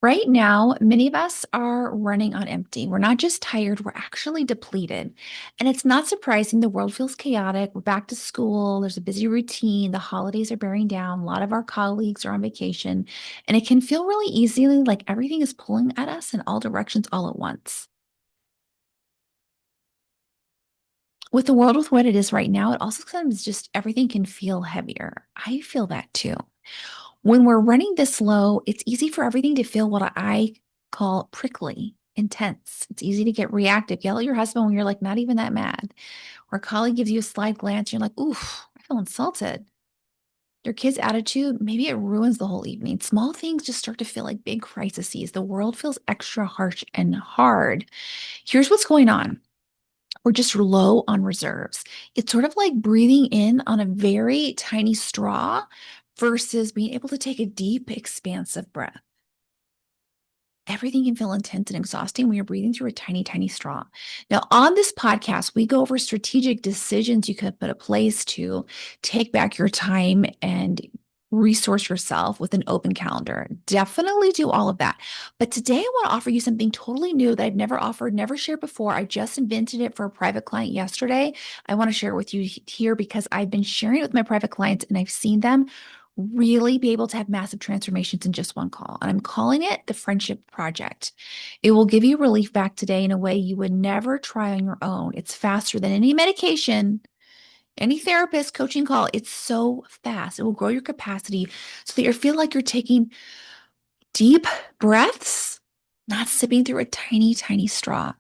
Right now, many of us are running on empty. We're not just tired, we're actually depleted. And it's not surprising the world feels chaotic. We're back to school, there's a busy routine, the holidays are bearing down, a lot of our colleagues are on vacation, and it can feel really easily like everything is pulling at us in all directions all at once. With the world with what it is right now, it also sometimes just everything can feel heavier. I feel that too. When we're running this low, it's easy for everything to feel what I call prickly, intense. It's easy to get reactive, yell at your husband when you're like not even that mad. Or a colleague gives you a slight glance, you're like, oof, I feel insulted. Your kid's attitude, maybe it ruins the whole evening. Small things just start to feel like big crises. The world feels extra harsh and hard. Here's what's going on. We're just low on reserves. It's sort of like breathing in on a very tiny straw versus being able to take a deep, expansive breath. Everything can feel intense and exhausting when you're breathing through a tiny, tiny straw. Now, on this podcast, we go over strategic decisions you could put in place to take back your time and resource yourself with an open calendar. Definitely do all of that. But today, I want to offer you something totally new that I've never offered, never shared before. I just invented it for a private client yesterday. I want to share it with you here because I've been sharing it with my private clients and I've seen them really be able to have massive transformations in just one call. And I'm calling it the Friendship Project. It will give you relief back today in a way you would never try on your own. It's faster than any medication, any therapist, coaching call. It's so fast. It will grow your capacity so that you feel like you're taking deep breaths, not sipping through a tiny, tiny straw.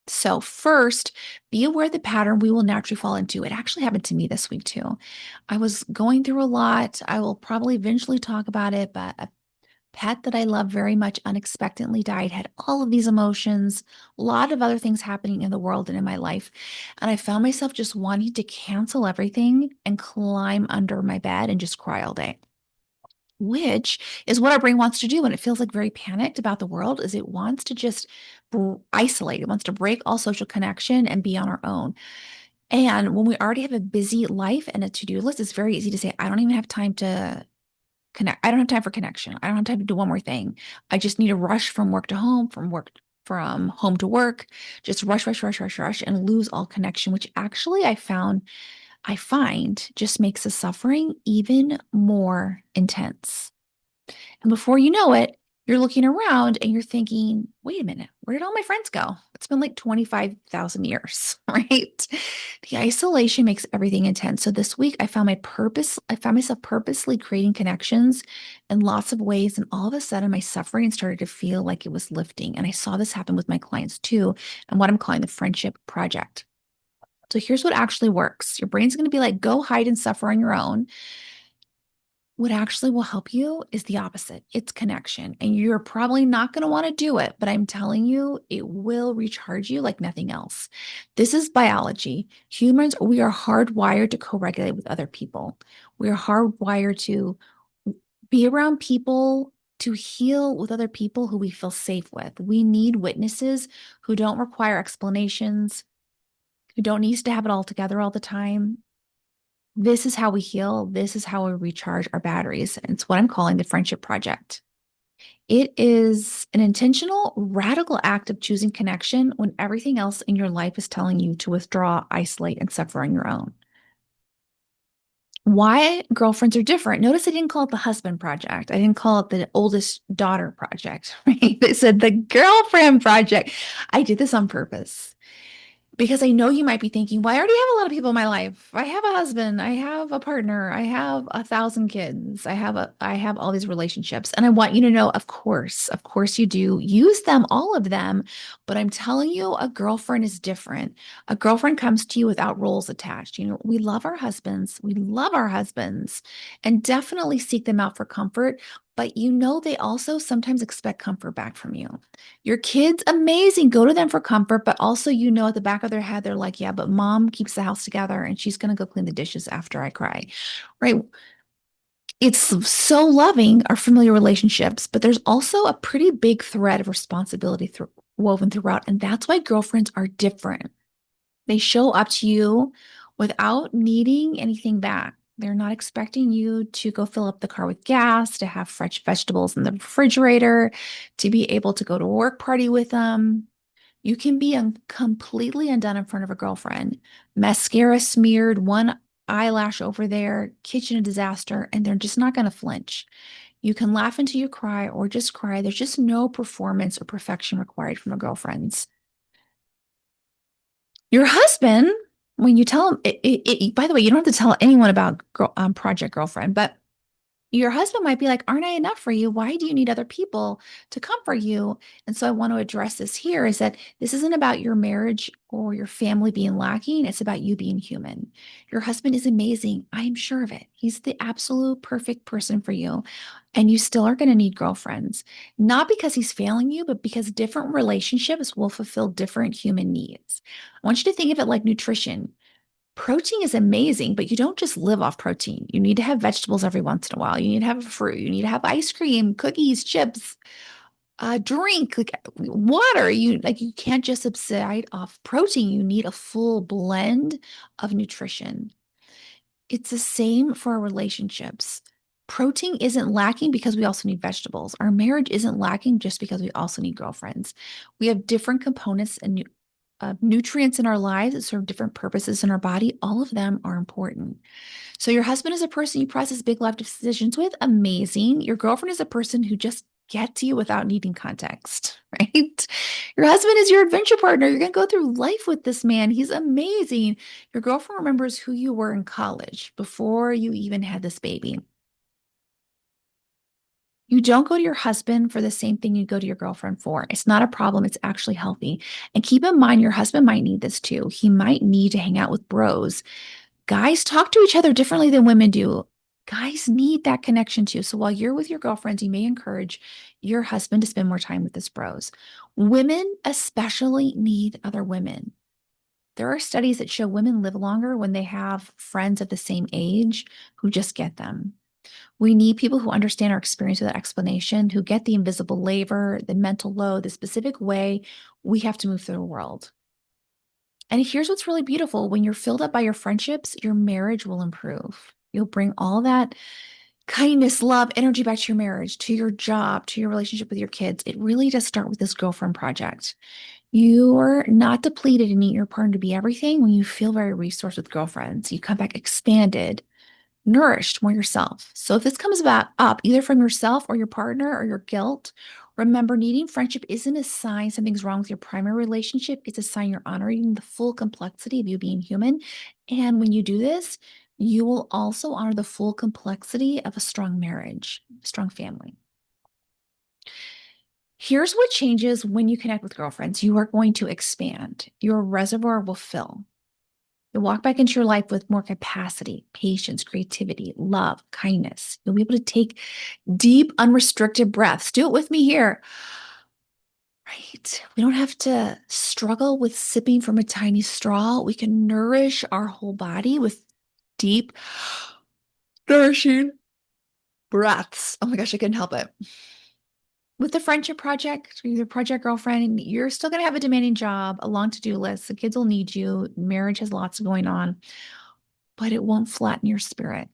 So, first, be aware of the pattern we will naturally fall into. It actually happened to me this week too. I was going through a lot. I will probably eventually talk about it, but a pet that I love very much unexpectedly died, had all of these emotions, a lot of other things happening in the world and in my life. And I found myself just wanting to cancel everything and climb under my bed and just cry all day, which is what our brain wants to do when it feels like very panicked about the world. Is it wants to just isolate. It wants to break all social connection and be on our own. And when we already have a busy life and a to-do list, it's very easy to say, I don't even have time to connect. I don't have time for connection. I don't have time to do one more thing. I just need to rush from work to home, from home to work, just rush, rush, rush, rush, rush, and lose all connection, which actually I find just makes the suffering even more intense. And before you know it, you're looking around and you're thinking, wait a minute, where did all my friends go? It's been like 25,000 years, right? The isolation makes everything intense. So this week I found myself purposely creating connections in lots of ways. And all of a sudden my suffering started to feel like it was lifting. And I saw this happen with my clients too, and what I'm calling the friendship project. So here's what actually works. Your brain's going to be like, go hide and suffer on your own. What actually will help you is the opposite. It's connection. And you're probably not going to want to do it, but I'm telling you, it will recharge you like nothing else. This is biology. Humans, we are hardwired to co regulate with other people. We are hardwired to be around people, to heal with other people who we feel safe with. We need witnesses who don't require explanations, who don't need to have it all together all the time. This is how we heal. This is how we recharge our batteries. And it's what I'm calling the friendship project. It is an intentional, radical act of choosing connection when everything else in your life is telling you to withdraw, isolate, and suffer on your own. Why girlfriends are different. Notice I didn't call it the husband project. I didn't call it the oldest daughter project, right? I said the girlfriend project. I did this on purpose. Because I know you might be thinking, well, I already have a lot of people in my life. I have a husband, I have a partner, I have 1,000 kids, I have all these relationships. And I want you to know, of course you do. Use them, all of them. But I'm telling you, a girlfriend is different. A girlfriend comes to you without roles attached. We love our husbands. We love our husbands and definitely seek them out for comfort. But they also sometimes expect comfort back from you. Your kids, amazing. Go to them for comfort, but also, at the back of their head, they're like, yeah, but mom keeps the house together and she's going to go clean the dishes after I cry, right? It's so loving, our familiar relationships, but there's also a pretty big thread of responsibility woven throughout. And that's why girlfriends are different. They show up to you without needing anything back. They're not expecting you to go fill up the car with gas, to have fresh vegetables in the refrigerator, to be able to go to a work party with them. You can be completely undone in front of a girlfriend, mascara smeared, one eyelash over there, kitchen a disaster, and they're just not going to flinch. You can laugh until you cry or just cry. There's just no performance or perfection required from a girlfriend's. Your husband, when you tell him, by the way, you don't have to tell anyone about Project Girlfriend, but your husband might be like, aren't I enough for you? Why do you need other people to comfort you? And so I want to address this here is that this isn't about your marriage or your family being lacking. It's about you being human. Your husband is amazing. I'm sure of it. He's the absolute perfect person for you. And you still are going to need girlfriends, not because he's failing you, but because different relationships will fulfill different human needs. I want you to think of it like nutrition. Protein is amazing, but you don't just live off protein. You need to have vegetables every once in a while. You need to have a fruit. You need to have ice cream, cookies, chips, drink, like water. You can't just subside off protein. You need a full blend of nutrition. It's the same for our relationships. Protein isn't lacking because we also need vegetables. Our marriage isn't lacking just because we also need girlfriends. We have different components and nutrients in our lives that serve different purposes in our body. All of them are important. So, your husband is a person you process big life decisions with. Amazing. Your girlfriend is a person who just gets you without needing context, right? Your husband is your adventure partner. You're going to go through life with this man. He's amazing. Your girlfriend remembers who you were in college before you even had this baby. You don't go to your husband for the same thing you go to your girlfriend for. It's not a problem. It's actually healthy. And keep in mind, your husband might need this too. He might need to hang out with bros. Guys talk to each other differently than women do. Guys need that connection too. So while you're with your girlfriends, you may encourage your husband to spend more time with his bros. Women especially need other women. There are studies that show women live longer when they have friends of the same age who just get them. We need people who understand our experience with that explanation, who get the invisible labor, the mental load, the specific way we have to move through the world. And here's what's really beautiful. When you're filled up by your friendships, your marriage will improve. You'll bring all that kindness, love, energy back to your marriage, to your job, to your relationship with your kids. It really does start with this girlfriend project. You're not depleted and need your partner to be everything when you feel very resourced with girlfriends. You come back expanded, nourished, more yourself. So if this comes about up either from yourself or your partner or your guilt, remember needing friendship isn't a sign something's wrong with your primary relationship. It's a sign you're honoring the full complexity of you being human. And when you do this, you will also honor the full complexity of a strong marriage, a strong family. Here's what changes when you connect with girlfriends. You are going to expand. Your reservoir will fill. You'll walk back into your life with more capacity, patience, creativity, love, kindness. You'll be able to take deep, unrestricted breaths. Do it with me here. Right? We don't have to struggle with sipping from a tiny straw. We can nourish our whole body with deep, nourishing breaths. Oh my gosh, I couldn't help it. With the friendship project, or your project girlfriend, you're still going to have a demanding job, a long to-do list. The kids will need you. Marriage has lots going on, but it won't flatten your spirit.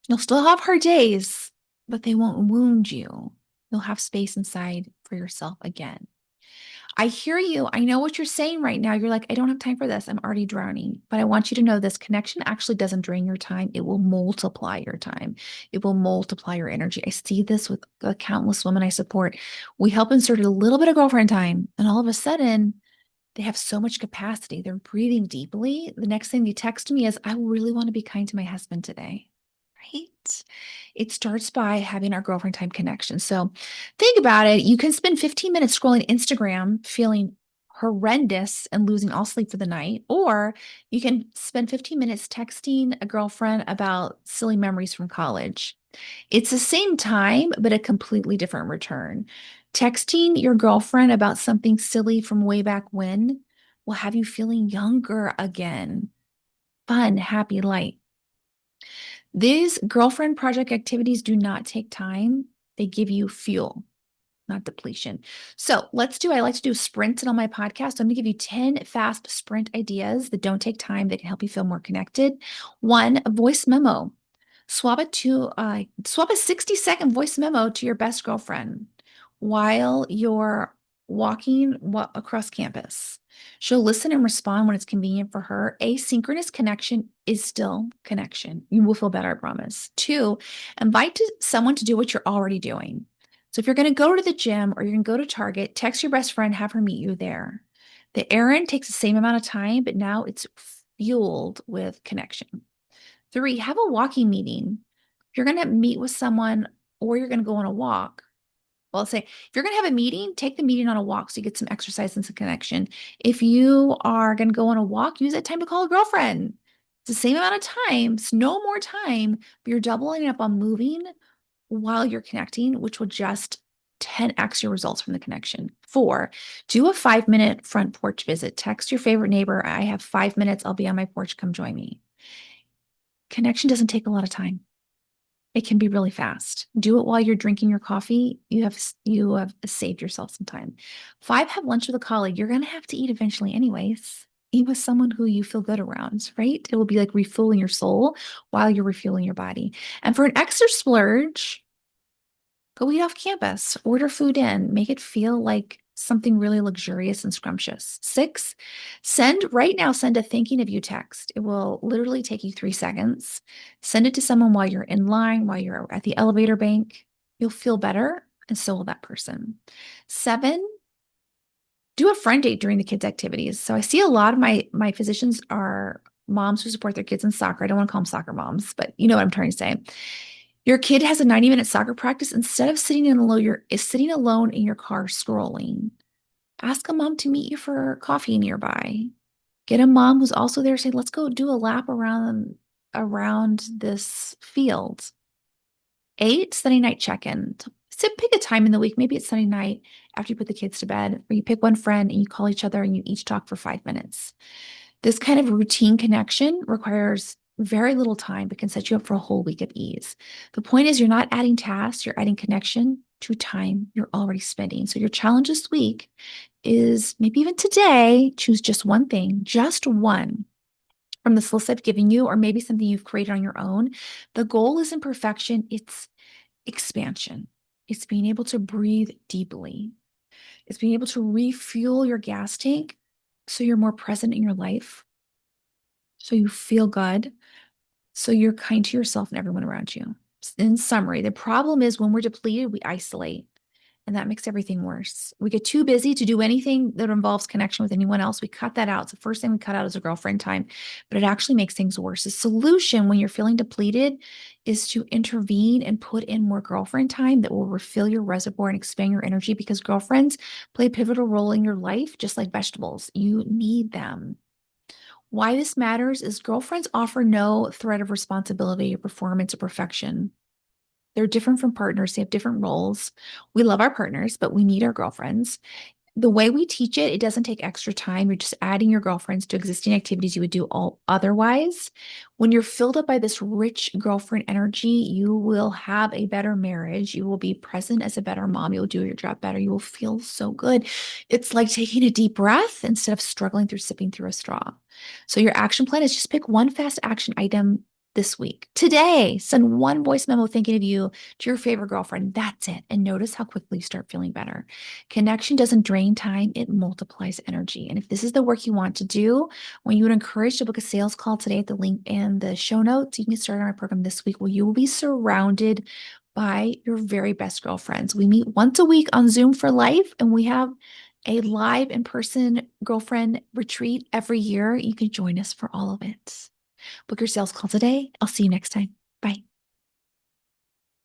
You'll still have hard days, but they won't wound you. You'll have space inside for yourself again. I hear you. I know what you're saying right now. You're like, I don't have time for this. I'm already drowning. But I want you to know this connection actually doesn't drain your time. It will multiply your time. It will multiply your energy. I see this with the countless women I support. We help insert a little bit of girlfriend time, and all of a sudden, they have so much capacity. They're breathing deeply. The next thing they text me is, I really want to be kind to my husband today. Right? It starts by having our girlfriend time connection. So think about it. You can spend 15 minutes scrolling Instagram feeling horrendous and losing all sleep for the night, or you can spend 15 minutes texting a girlfriend about silly memories from college. It's the same time, but a completely different return. Texting your girlfriend about something silly from way back when will have you feeling younger again. Fun, happy, light. These girlfriend project activities do not take time. They give you fuel. not depletion. So I like to do sprints on my podcast. So I'm going to give you 10 fast sprint ideas that don't take time that can help you feel more connected. One, a voice memo. Swap a 60-second voice memo to your best girlfriend while you're walking across campus. She'll listen and respond when it's convenient for her. Asynchronous connection is still connection. You will feel better, I promise. Two, someone to do what you're already doing. So if you're going to go to the gym or you're going to go to Target, text your best friend, have her meet you there. The errand takes the same amount of time, but now it's fueled with connection. Three, have a walking meeting. If you're going to meet with someone or you're going to go on a walk, well, I'll say if you're going to have a meeting, take the meeting on a walk so you get some exercise and some connection. If you are going to go on a walk, use that time to call a girlfriend. It's the same amount of time, it's no more time, but you're doubling up on moving while you're connecting, which will just 10x your results from the connection. Four, do a 5-minute front porch visit. Text your favorite neighbor. I have 5 minutes. I'll be on my porch. Come join me. Connection doesn't take a lot of time. It can be really fast. Do it while you're drinking your coffee. You have saved yourself some time. Five, have lunch with a colleague. You're going to have to eat eventually anyways. Eat with someone who you feel good around, right? It will be like refueling your soul while you're refueling your body. And for an extra splurge, go eat off campus, order food in, make it feel like something really luxurious and scrumptious. Six, right now, send a thinking of you text. It will literally take you 3 seconds. Send it to someone while you're in line, while you're at the elevator bank. You'll feel better, and so will that person. Seven, do a friend date during the kids' activities. So I see a lot of my physicians are moms who support their kids in soccer. I don't want to call them soccer moms, but you know what I'm trying to say. Your kid has a 90-minute soccer practice. Instead of you're sitting alone in your car scrolling. Ask a mom to meet you for coffee nearby. Get a mom who's also there. Say, let's go do a lap around this field. 8, Sunday night check-in. So pick a time in the week. Maybe it's Sunday night after you put the kids to bed, or you pick one friend and you call each other and you each talk for 5 minutes. This kind of routine connection requires very little time, but can set you up for a whole week of ease. The point is, you're not adding tasks, you're adding connection to time you're already spending. So your challenge this week is maybe even today, choose just one thing, just one from this list I've given you, or maybe something you've created on your own. The goal isn't perfection, it's expansion. It's being able to breathe deeply. It's being able to refuel your gas tank so you're more present in your life, so you feel good, so you're kind to yourself and everyone around you. In summary, the problem is when we're depleted, we isolate, and that makes everything worse. We get too busy to do anything that involves connection with anyone else. We cut that out. So the first thing we cut out is a girlfriend time, but it actually makes things worse. The solution when you're feeling depleted is to intervene and put in more girlfriend time that will refill your reservoir and expand your energy, because girlfriends play a pivotal role in your life, just like vegetables. You need them. Why this matters is girlfriends offer no threat of responsibility or performance or perfection. They're different from partners. They have different roles. We love our partners, but we need our girlfriends. The way we teach it, it doesn't take extra time. You're just adding your girlfriends to existing activities you would do all otherwise. When you're filled up by this rich girlfriend energy, you will have a better marriage. You will be present as a better mom. You'll do your job better. You will feel so good. It's like taking a deep breath instead of struggling through sipping through a straw. So your action plan is just pick one fast action item this week. Today, send one voice memo thinking of you to your favorite girlfriend. That's it. And notice how quickly you start feeling better. Connection doesn't drain time, it multiplies energy. And if this is the work you want to do, when you would encourage to book a sales call today at the link in the show notes, you can start on our program this week where you will be surrounded by your very best girlfriends. We meet once a week on Zoom for life, and we have a live in-person girlfriend retreat every year. You can join us for all of it. Book your sales call today. I'll see you next time. Bye.